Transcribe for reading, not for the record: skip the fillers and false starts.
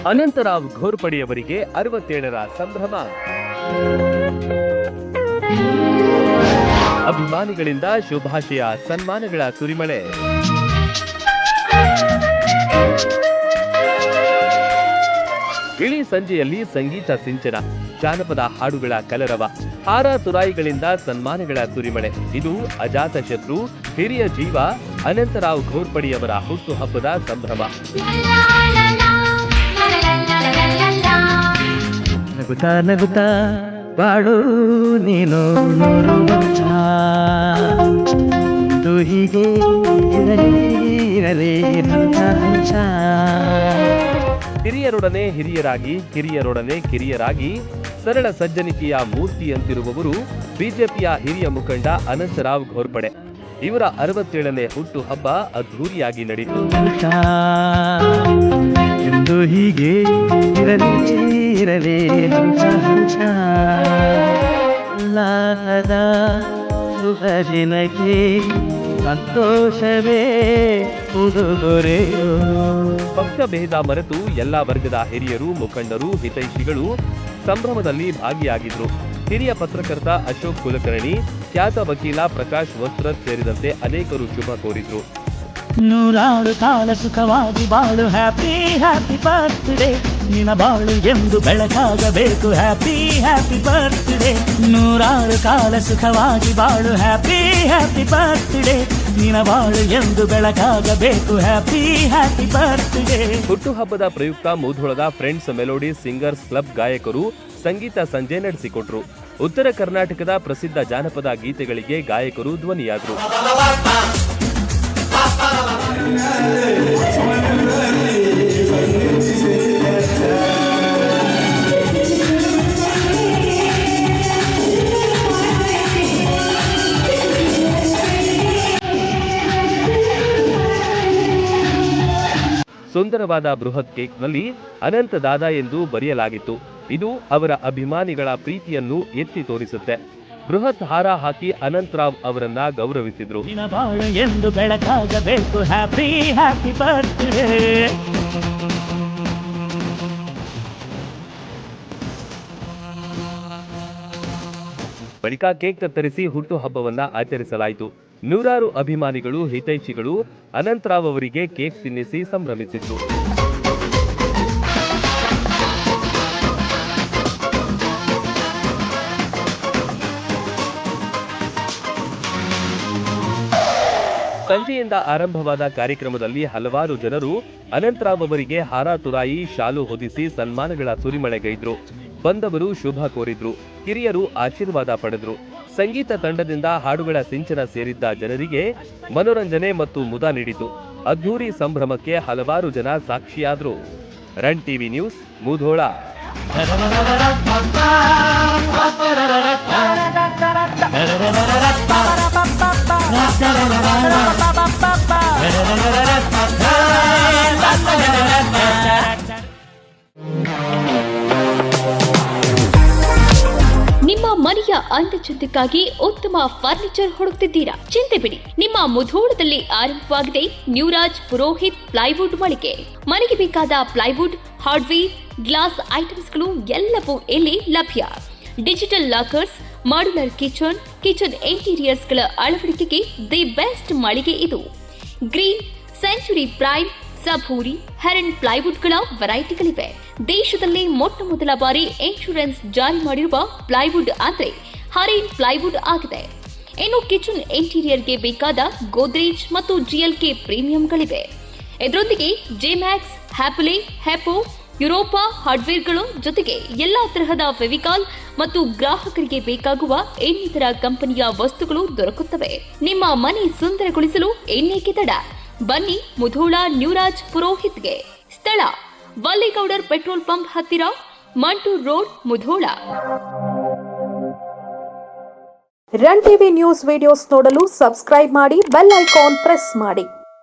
ಅನಂತರಾವ್ ಘೋರ್ಪಡೆಯವರಿಗೆ 67ರ ಸಂಭ್ರಮ. ಅಭಿಮಾನಿಗಳಿಂದ ಶುಭಾಶಯ, ಸನ್ಮಾನಗಳ ಸುರಿಮಳೆ. ಇಳಿ ಸಂಜೆಯಲ್ಲಿ ಸಂಗೀತ ಸಿಂಚನ, ಜಾನಪದ ಹಾಡುಗಳ ಕಲರವ, ಹಾರ ತುರಾಯಿಗಳಿಂದ ಸನ್ಮಾನಗಳ ಸುರಿಮಳೆ. ಇದು ಅಜಾತ ಶತ್ರು, ಹಿರಿಯ ಜೀವ ಅನಂತರಾವ್ ಘೋರ್ಪಡೆಯವರ ಹುಟ್ಟುಹಬ್ಬದ ಸಂಭ್ರಮ. ನಗುತ್ತಾ ನಗುತ್ತಾ ಬಾಳು ನೀನು ಹೀಗೆ ಹಿರಿಯರೊಡನೆ ಹಿರಿಯರಾಗಿ, ಕಿರಿಯರೊಡನೆ ಕಿರಿಯರಾಗಿ, ಸರಳ ಸಜ್ಜನಿಕೆಯ ಮೂರ್ತಿಯಂತಿರುವವರು ಬಿಜೆಪಿಯ ಹಿರಿಯ ಮುಖಂಡ ಅನಂತರಾವ್ ಘೋರ್ಪಡೆ. ಇವರ 67ನೇ ಹುಟ್ಟು ಹಬ್ಬ ಅದ್ಧೂರಿಯಾಗಿ ನಡೆಯಿತು. ಎಂದು ಹೀಗೆ ಇರಲೇ ಸುಖಜಿನಕ್ಕೆ ಸಂತೋಷವೇ ಉಡುಗೊರೆಯೋ. ಪಕ್ಷ ಭೇದ ಮರೆತು ಎಲ್ಲಾ ವರ್ಗದ ಹಿರಿಯರು, ಮುಖಂಡರು, ಹಿತೈಷಿಗಳು ಸಂಭ್ರಮದಲ್ಲಿ ಭಾಗಿಯಾಗಿದ್ರು. ಹಿರಿಯ ಪತ್ರಕರ್ತ ಅಶೋಕ್ ಕುಲಕರ್ಣಿ, ಖ್ಯಾತ ವಕೀಲ ಪ್ರಕಾಶ್ ವಸ್ತ್ರದ್ ಸೇರಿದಂತೆ ಅನೇಕರು ಶುಭ ಕೋರಿದ್ರು. ನೂರಾರು ಕಾಲ ಸುಖವಾಗಿ ಬಾಳು, ಹ್ಯಾಪಿ ಹ್ಯಾಪಿ ಬರ್ತ್ಡೇ, ನಿನ್ನ ಬಾಳು ಎಂದು ಬೆಳಕಾಗಬೇಕು, ಹ್ಯಾಪಿ ಹ್ಯಾಪಿ ಬರ್ತ್ಡೇ. ನೂರಾರು ಕಾಲ ಸುಖವಾಗಿ ಬಾಳು, ಹ್ಯಾಪಿ ಹ್ಯಾಪಿ ಬರ್ತ್ಡೇ, ನಿನ್ನ ಬಾಳು ಎಂದು ಬೆಳಕಾಗಬೇಕು, ಹ್ಯಾಪಿ ಹ್ಯಾಪಿ ಬರ್ತ್ಡೇ. ಹುಟ್ಟುಹಬ್ಬದ ಪ್ರಯುಕ್ತ ಮುಧೋಳದ ಫ್ರೆಂಡ್ಸ್ ಮೆಲೋಡಿ ಸಿಂಗರ್ಸ್ ಕ್ಲಬ್ ಗಾಯಕರು ಸಂಗೀತ ಸಂಜೆ ನಡೆಸಿಕೊಟ್ರು. ಉತ್ತರ ಕರ್ನಾಟಕದ ಪ್ರಸಿದ್ಧ ಜಾನಪದ ಗೀತೆಗಳಿಗೆ ಗಾಯಕರು ಧ್ವನಿಯಾದರು. ಸುಂದರವಾದ ಬೃಹತ್ ಕೇಕ್ನಲ್ಲಿ ಅನಂತ ದಾದಾ ಎಂದು ಬರೆಯಲಾಗಿತ್ತು. ಇದು ಅವರ ಅಭಿಮಾನಿಗಳ ಪ್ರೀತಿಯನ್ನು ಎತ್ತಿ ತೋರಿಸುತ್ತೆ. ಬೃಹತ್ ಹಾರ ಹಾಕಿ ಅನಂತರಾವ್ ಅವರನ್ನ ಗೌರವಿಸಿದ್ರು. ಎಂದು ಬೆಳಕಾಗಬೇಕು, ಹ್ಯಾಪಿ ಹ್ಯಾಪಿ ಬರ್ತ್ಡೇ. ಬಳಿಕ ಕೇಕ್ ಕತ್ತರಿಸಿ ಹುಟ್ಟುಹಬ್ಬವನ್ನ ಆಚರಿಸಲಾಯಿತು. ನೂರಾರು ಅಭಿಮಾನಿಗಳು, ಹಿತೈಷಿಗಳು ಅನಂತರಾವ್ ಅವರಿಗೆ ಕೇಕ್ ತಿನ್ನಿಸಿ ಸಂಭ್ರಮಿಸಿದ್ರು. ಸಂಜೆಯಿಂದ ಆರಂಭವಾದ ಕಾರ್ಯಕ್ರಮದಲ್ಲಿ ಹಲವಾರು ಜನರು ಅನಂತರಾವ್ ಅವರಿಗೆ ಹಾರ ತುರಾಯಿ, ಶಾಲು ಹೊದಿಸಿ ಸನ್ಮಾನಗಳ ಸುರಿಮಳೆಗೈದ್ರು. ಬಂದವರು ಶುಭ ಕೋರಿದ್ರು, ಹಿರಿಯರು ಆಶೀರ್ವಾದ ಪಡೆದ್ರು. ಸಂಗೀತ ತಂಡದಿಂದ ಹಾಡುಗಳ ಸಿಂಚನ ಸೇರಿದ್ದ ಜನರಿಗೆ ಮನೋರಂಜನೆ ಮತ್ತು ಮುದ ನೀಡಿತು. ಅದ್ಧೂರಿ ಸಂಭ್ರಮಕ್ಕೆ ಹಲವಾರು ಜನ ಸಾಕ್ಷಿಯಾದ್ರು. Run TV news, Mudhol. ನಿಮ್ಮ ಮನೆಯ ಅಂದಚಂದಕ್ಕಾಗಿ ಉತ್ತಮ ಫರ್ನಿಚರ್ ಹುಡುಕ್ತಿದ್ದೀರಾ? ಚಿಂತೆ ಬಿಡಿ, ನಿಮ್ಮ ಮುಧೋಳದಲ್ಲಿ ಆರಂಭವಾಗಿದೆ ನ್ಯೂರಾಜ್ ಪುರೋಹಿತ್ ಪ್ಲೈವುಡ್ ಮಳಿಗೆ. ಮನೆಗೆ ಬೇಕಾದ ಪ್ಲೈವುಡ್, ಹಾರ್ಡ್ವೇರ್, ಗ್ಲಾಸ್ ಐಟಮ್ಸ್ಗಳು ಎಲ್ಲವೂ ಇಲ್ಲಿ ಲಭ್ಯ. ಡಿಜಿಟಲ್ ಲಾಕರ್ಸ್, ಮಾಡ್ಯುಲರ್ ಕಿಚನ್ ಇಂಟೀರಿಯರ್ಸ್ಗಳ ಅಳವಡಿಕೆಗೆ ದಿ ಬೆಸ್ಟ್ ಮಳಿಗೆ ಇದು. ಗ್ರೀನ್, ಸೆಂಚುರಿ ಪ್ರೈಮ್, ಸಭೂರಿ, ಹೆರನ್ ಪ್ಲೈವುಡ್ಗಳ ವೆರೈಟಿಗಳಿವೆ. ದೇಶದಲ್ಲಿ ಮೊಟ್ಟ ಮೊದಲ ಬಾರಿ ಇನ್ಶೂರೆನ್ಸ್ ಜಾರಿ ಮಾಡಿರುವ ಪ್ಲೈವುಡ್ ಅಂದ್ರೆ ಹರೇನ್ ಪ್ಲೈವುಡ್ ಆಗಿದೆ. ಇನ್ನು ಕಿಚನ್ ಇಂಟೀರಿಯರ್ಗೆ ಬೇಕಾದ ಗೋದ್ರೇಜ್ ಮತ್ತು ಜಿಎಲ್ಕೆ ಪ್ರೀಮಿಯಂಗಳಿವೆ. ಇದರೊಂದಿಗೆ ಜೆಮ್ಯಾಕ್ಸ್, ಹ್ಯಾಪಲೆ, ಹೆಪೋ, ಯುರೋಪಾ ಹಾರ್ಡ್ವೇರ್ಗಳು ಜೊತೆಗೆ ಎಲ್ಲಾ ತರಹದ ಫೆವಿಕಾಲ್ ಮತ್ತು ಗ್ರಾಹಕರಿಗೆ ಬೇಕಾಗುವ ಇನ್ನಿತರ ಕಂಪನಿಯ ವಸ್ತುಗಳು ದೊರಕುತ್ತವೆ. ನಿಮ್ಮ ಮನೆ ಸುಂದರಗೊಳಿಸಲು ಇನ್ನೇಕೆ ತಡ? ಬನ್ನಿ ಮುಧೋಳ ನ್ಯೂರಾಜ್ ಪುರೋಹಿತ್ಗೆ. ಸ್ಥಳ ವಲ್ಲಿಗೌಡರ್ ಪೆಟ್ರೋಲ್ ಪಂಪ್ ಹತ್ತಿರ, Mantur road, Mudhol. Run TV news videos ನೋಡಲು ಸಬ್ಸ್ಕ್ರೈಬ್ ಮಾಡಿ, ಬೆಲ್ ಐಕಾನ್ ಪ್ರೆಸ್ ಮಾಡಿ.